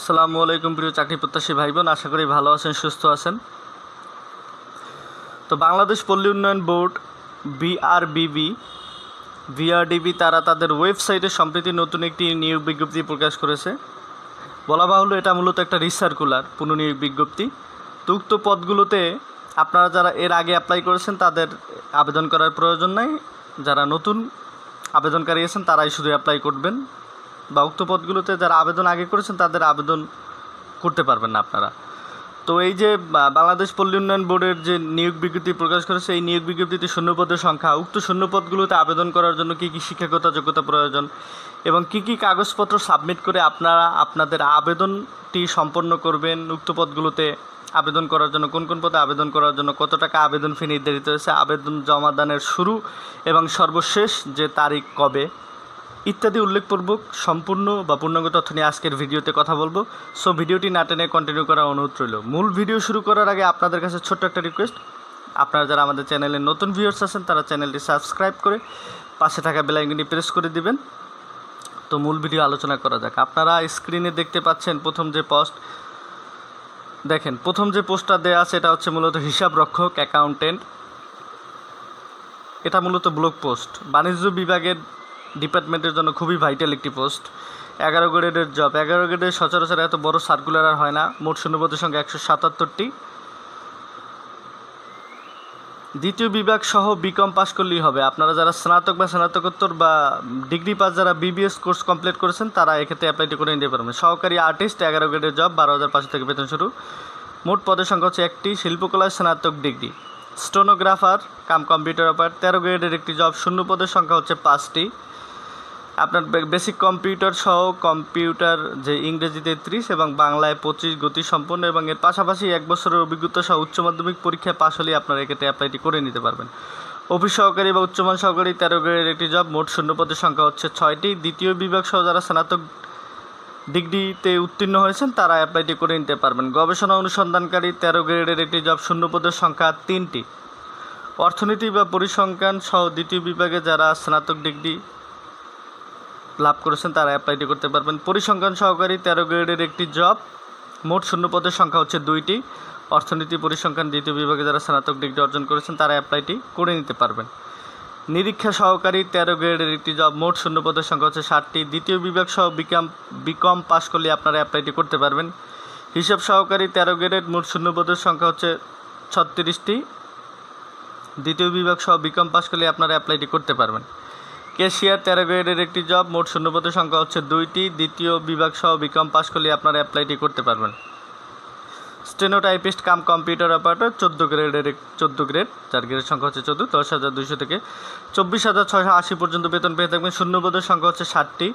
আসসালামু আলাইকুম প্রিয় চাকরি প্রত্যাশী ভাই বোন, আশা করি ভালো আছেন, সুস্থ আছেন। তো বাংলাদেশ পল্লী উন্নয়ন বোর্ড বিআরডিবি তারা তাদের ওয়েবসাইটে সম্প্রতি নতুন একটি নিয়োগ বিজ্ঞপ্তি প্রকাশ করেছে। বলা বাহুল্য এটা মূলত একটা রিসার্কুলার পুনঃনিয়োগ বিজ্ঞপ্তি। তো উক্ত পদগুলোতে আপনারা যারা এর আগে অ্যাপ্লাই করেছেন তাদের আবেদন করার প্রয়োজন নাই। যারা নতুন আবেদনকারী আছেন তারাই শুধু অ্যাপ্লাই করবেন, বা উক্ত পদগুলোতে যারা আবেদন আগে করেছেন তাদের আবেদন করতে পারবেন না আপনারা। তো এই যে বাংলাদেশ পল্লী উন্নয়ন বোর্ডের যে নিয়োগ বিজ্ঞপ্তি প্রকাশ করেছে, এই নিয়োগ বিজ্ঞপ্তিতে শূন্যপদের সংখ্যা, উক্ত শূন্যপদগুলোতে আবেদন করার জন্য কী কী শিক্ষাগত যোগ্যতা প্রয়োজন এবং কী কী কাগজপত্র সাবমিট করে আপনারা আপনাদের আবেদনটি সম্পন্ন করবেন, উক্ত পদগুলোতে আবেদন করার জন্য কোন কোন পদে আবেদন করার জন্য কত টাকা আবেদন ফি নির্ধারিত হয়েছে, আবেদন জমা দানের শুরু এবং সর্বশেষ যে তারিখ কবে ইত্যাদি উল্লেখপূর্বক সম্পূর্ণ বা পূর্ণাঙ্গ তথ্য নিয়ে আজকের ভিডিওতে কথা বলবো। সো ভিডিওটি না টেনে কন্টিনিউ করার অনুরোধ রইল। মূল ভিডিও শুরু করার আগে আপনাদের কাছে ছোট্ট একটা রিকোয়েস্ট, আপনারা যারা আমাদের চ্যানেলে নতুন ভিউয়ার্স আছেন তারা চ্যানেলটি সাবস্ক্রাইব করে পাশে থাকা বেল আইকনটি প্রেস করে দিবেন। তো মূল ভিডিও আলোচনা করা যাক। আপনারা স্ক্রিনে দেখতে পাচ্ছেন প্রথম যে পোস্ট, দেখেন প্রথম যে পোস্টটা দেওয়া আছে এটা হচ্ছে মূলত হিসাব রক্ষক, অ্যাকাউন্টেন্ট। এটা মূলত ব্লগ পোস্ট, বাণিজ্য বিভাগের ডিপার্টমেন্টের জন্য খুবই ভাইটাল একটি পোস্ট। 11 গ্রেডের জব। 11 গ্রেডের সচরাচর এত বড় সার্কুলার আর হয় না। মোট শূন্যপদের সংখ্যা 177টি। দ্বিতীয় বিভাগ সহ বিকম পাস করলেই হবে। আপনারা যারা স্নাতক বা স্নাতকোত্তর বা ডিগ্রি পাস যারা বিবিএস কোর্স কমপ্লিট করেছেন তারা এক্ষেত্রে অ্যাপ্লাইটি করে নিতে পারবেন। সহকারী আর্টিস্ট 11 গ্রেডের জব, 12,500 থেকে বেতন শুরু। মোট পদের সংখ্যা হচ্ছে 1টি। শিল্পকলায় স্নাতক degree. Stenographer cum computer operator 13 গ্রেডের একটি জব, শূন্য পদের সংখ্যা হচ্ছে 5টি। আপনার বেসিক কম্পিউটার সহ কম্পিউটার যে ইংরেজিতে 30 এবং বাংলায় 25 গতি সম্পন্ন এবং এর পাশাপাশি 1 বছরের অভিজ্ঞতা সহ উচ্চ মাধ্যমিক পরীক্ষায় পাশ হলে আপনারা এক্ষেত্রে অ্যাপ্লাইটি করে নিতে পারবেন। অফিস সহকারী বা উচ্চমান সহকারী 13 গ্রেডের একটি জব, মোট শূন্য পদের সংখ্যা হচ্ছে 6টি। দ্বিতীয় বিভাগ সহ যারা স্নাতক ডিগ্রিতে উত্তীর্ণ হয়েছেন তারা অ্যাপ্লাইটি করে নিতে পারবেন। গবেষণা অনুসন্ধানকারী 13 গ্রেডের একটি জব, শূন্য পদের সংখ্যা 3টি। অর্থনীতি বা পরিসংখ্যান সহ দ্বিতীয় বিভাগে যারা স্নাতক ডিগ্রি লাভ করেছেন তারা অ্যাপ্লাইটি করতে পারবেন। পরিসংখ্যান সহকারী 13 গ্রেডের একটি জব, মোট শূন্য পদের সংখ্যা হচ্ছে 2টি। অর্থনীতি পরিসংখ্যান দ্বিতীয় বিভাগে যারা স্নাতক ডিগ্রি অর্জন করেছেন তারা অ্যাপ্লাইটি করে নিতে পারবেন। নিরীক্ষা সহকারী 13 গ্রেডের একটি জব, মোট শূন্য পদের সংখ্যা হচ্ছে 60টি। দ্বিতীয় বিভাগ সহ বিকম পাস করলে আপনারা অ্যাপ্লাইটি করতে পারবেন। হিসাব সহকারী 13 গ্রেডের মোট শূন্য পদের সংখ্যা হচ্ছে 36টি। দ্বিতীয় বিভাগ সহ বিকম পাস করলে আপনারা অ্যাপ্লাইটি করতে পারবেন। ক্যাশিয়ার 13 গ্রেডের একটি জব, মোট শূন্যপদের সংখ্যা হচ্ছে 2টি। দ্বিতীয় বিভাগ সহ বিকম পাস করলে আপনারা অ্যাপ্লাইটি করতে পারবেন। Stenotypist cum computer operator 14 grade, যার গ্রেডের সংখ্যা হচ্ছে 14, 10,200 থেকে 24,680 পর্যন্ত বেতন পেয়ে থাকবেন। শূন্যপদের সংখ্যা হচ্ছে 60টি।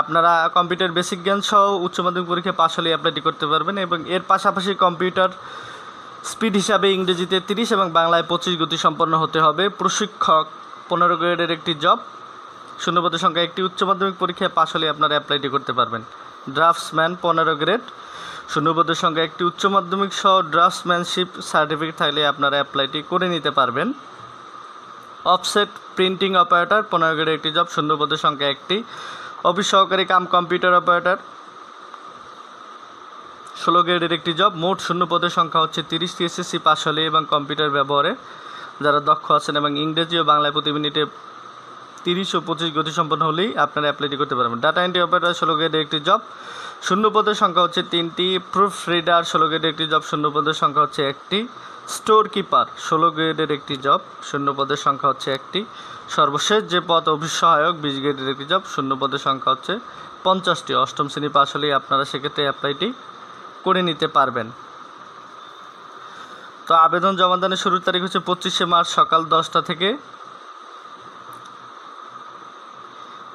আপনারা কম্পিউটার বেসিক জ্ঞান সহ উচ্চ মাধ্যমিক পরীক্ষায় পাস হলে অ্যাপ্লাইটি করতে পারবেন এবং এর পাশাপাশি কম্পিউটার স্পিড হিসাবে ইংরেজিতে 30 এবং বাংলায় 25 গতি সম্পন্ন হতে হবে। প্রশিক্ষক 15 গ্রেডের একটি জব, শূন্যপদের সংখ্যা 1টি। উচ্চ মাধ্যমিক পরীক্ষায় পাস হলে আপনারা অ্যাপ্লাইটি করতে পারবেন। ড্রাফটসম্যান 15 গ্রেড, শূন্যপদের সংখ্যা 1টি। উচ্চ মাধ্যমিক সহ ড্রাফটসম্যানশিপ সার্টিফিকেট থাকলে আপনারা অ্যাপ্লাইটি করে নিতে পারবেন। অফসেট প্রিন্টিং অপারেটর 15 গ্রেডের একটি জব, শূন্যপদের সংখ্যা 1টি। অফিস সহকারী কাম কম্পিউটার অপারেটর 16 গ্রেডের একটি জব, মোট শূন্য পদের সংখ্যা হচ্ছে 30টি। এসএসসি পাস হলে এবং কম্পিউটার ব্যবহারে যারা দক্ষ আছেন এবং ইংরেজি ও বাংলায় প্রতি মিনিটে 30 ও 25 গতি সম্পন্ন হলেই আপনারা অ্যাপ্লাইটি করতে পারবেন। ডাটা এন্ট্রি অপারেটর 16 গ্রেডের একটি জব, শূন্য পদের সংখ্যা হচ্ছে 3টি। প্রুফ রিডার 16 গ্রেডের একটি জব, শূন্য পদের সংখ্যা হচ্ছে 1টি। স্টোর কিপার 16 গ্রেডের একটি জব, শূন্য পদের সংখ্যা হচ্ছে 1টি। সর্বশেষ যে পদ অফিস সহায়ক 20 গ্রেডের একটি জব, শূন্য পদের সংখ্যা হচ্ছে 50টি। অষ্টম শ্রেণী পাস হলেই আপনারা সেক্ষেত্রে অ্যাপ্লাইটি করে নিতে পারবেন। তো আবেদন জমা দানের শুরুর তারিখ হচ্ছে 25শে মার্চ সকাল 10টা থেকে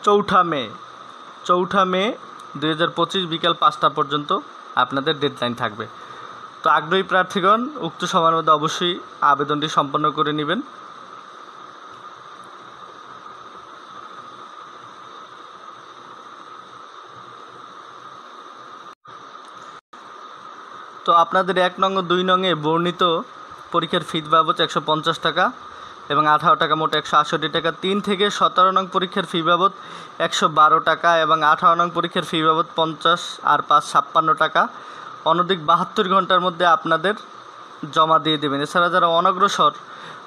4 মে 2025 বিকাল 5টা পর্যন্ত আপনাদের ডেডলাইন থাকবে। তো আগ্রহী প্রার্থীগণ উক্ত সময়ের মধ্যে অবশ্যই আবেদনটি সম্পন্ন করে নেবেন। তো আপনাদের 1 নং ও 2 নংয়ে বর্ণিত পরীক্ষার ফি বাবদ 150 টাকা এবং 18 টাকা মোট 168 টাকা। 3 থেকে 17 নং পরীক্ষার ফি বাবদ 112 টাকা এবং 18 নং পরীক্ষার ফি বাবদ 50 আর 5 56 টাকা অনধিক 72 ঘন্টার মধ্যে আপনাদের জমা দিয়ে দেবেন। এছাড়া যারা অনগ্রসর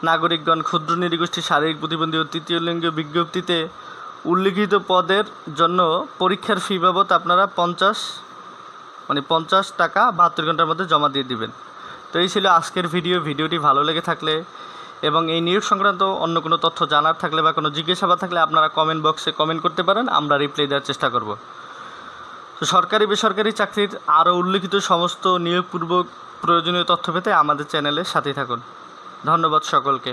নাগরিকগণ, ক্ষুদ্র নৃগোষ্ঠী, শারীরিক প্রতিবন্ধী ও তৃতীয় লিঙ্গীয় বিজ্ঞপ্তিতে উল্লিখিত পদের জন্য পরীক্ষার ফি বাবদ আপনারা 50 টাকা 72 ঘন্টার মধ্যে জমা দিয়ে দিবেন। তো এই ছিল আজকের ভিডিওটি ভালো লেগে থাকলে এবং এই নিয়োগ সংক্রান্ত অন্য কোনো তথ্য জানার থাকলে বা কোনো জিজ্ঞাসা থাকলে আপনারা কমেন্ট বক্সে কমেন্ট করতে পারেন, আমরা রিপ্লাই দেওয়ার চেষ্টা করব। তো সরকারি বেসরকারি চাকরির আরও উল্লিখিত সমস্ত নিয়োগপূর্বক প্রয়োজনীয় তথ্য পেতে আমাদের চ্যানেলের সাথেই থাকুন। ধন্যবাদ সকলকে।